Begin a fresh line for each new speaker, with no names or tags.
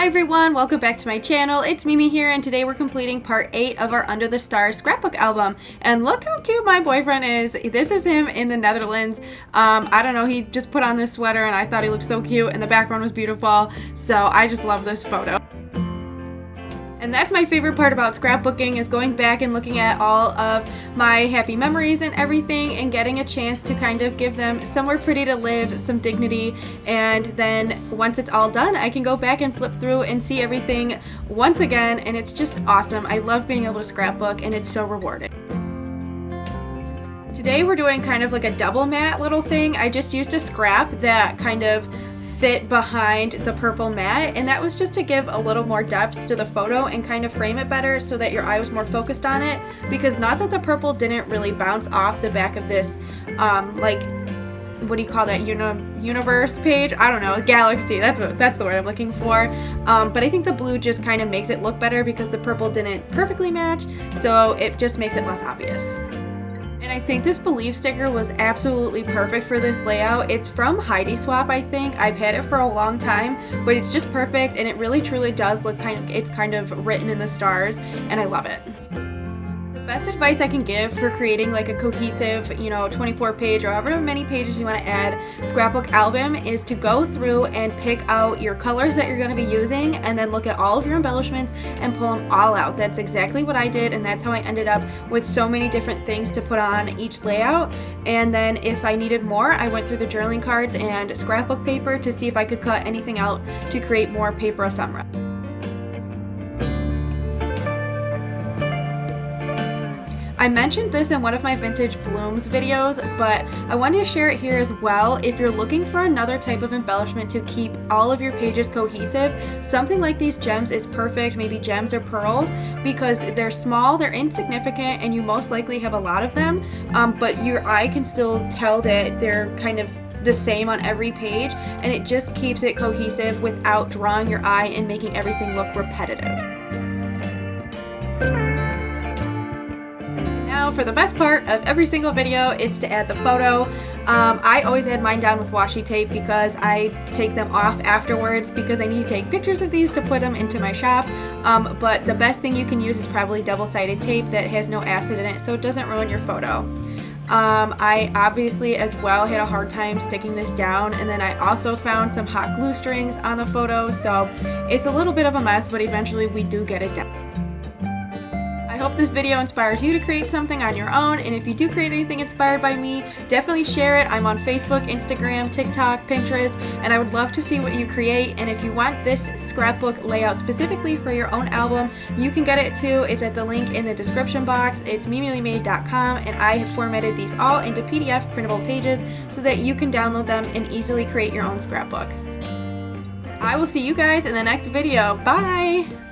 Hi everyone, welcome back to my channel. It's Mimi here, and today we're completing part 8 of our Under the Stars scrapbook album. And look how cute my boyfriend is. This is him in the Netherlands. I don't know, he just put on this sweater and I thought he looked so cute and the background was beautiful. So I just love this photo. And that's my favorite part about scrapbooking, is going back and looking at all of my happy memories and everything and getting a chance to kind of give them somewhere pretty to live, some dignity, and then once it's all done I can go back and flip through and see everything once again, and it's just awesome. I love being able to scrapbook and it's so rewarding. Today we're doing kind of like a double mat little thing. I just used a scrap that kind of fit behind the purple mat, and that was just to give a little more depth to the photo and kind of frame it better so that your eye was more focused on it, because not that the purple didn't really bounce off the back of this like, what do you call that, universe page? I don't know, galaxy, that's the word I'm looking for. But I think the blue just kind of makes it look better because the purple didn't perfectly match, so it just makes it less obvious. And I think this believe sticker was absolutely perfect for this layout. It's from Heidi Swap, I think. I've had it for a long time, but it's just perfect, and it really truly does look it's kind of written in the stars, and I love it. The best advice I can give for creating like a cohesive, 24-page or however many pages you want to add scrapbook album is to go through and pick out your colors that you're going to be using, and then look at all of your embellishments and pull them all out. That's exactly what I did, and that's how I ended up with so many different things to put on each layout. And then if I needed more, I went through the journaling cards and scrapbook paper to see if I could cut anything out to create more paper ephemera. I mentioned this in one of my vintage blooms videos, but I wanted to share it here as well. If you're looking for another type of embellishment to keep all of your pages cohesive, something like these gems is perfect, maybe gems or pearls, because they're small, they're insignificant, and you most likely have a lot of them, but your eye can still tell that they're kind of the same on every page, and it just keeps it cohesive without drawing your eye and making everything look repetitive. Now for the best part of every single video, it's to add the photo. I always add mine down with washi tape because I take them off afterwards because I need to take pictures of these to put them into my shop. But the best thing you can use is probably double-sided tape that has no acid in it, so it doesn't ruin your photo. I obviously as well had a hard time sticking this down, and then I also found some hot glue strings on the photo, so it's a little bit of a mess, but eventually we do get it down. I hope this video inspires you to create something on your own, and if you do create anything inspired by me, definitely share it. I'm on Facebook, Instagram, TikTok, Pinterest, and I would love to see what you create. And if you want this scrapbook layout specifically for your own album, you can get it too. It's at the link in the description box. It's mimimade.com, and I have formatted these all into PDF printable pages so that you can download them and easily create your own scrapbook. I will see you guys in the next video. Bye!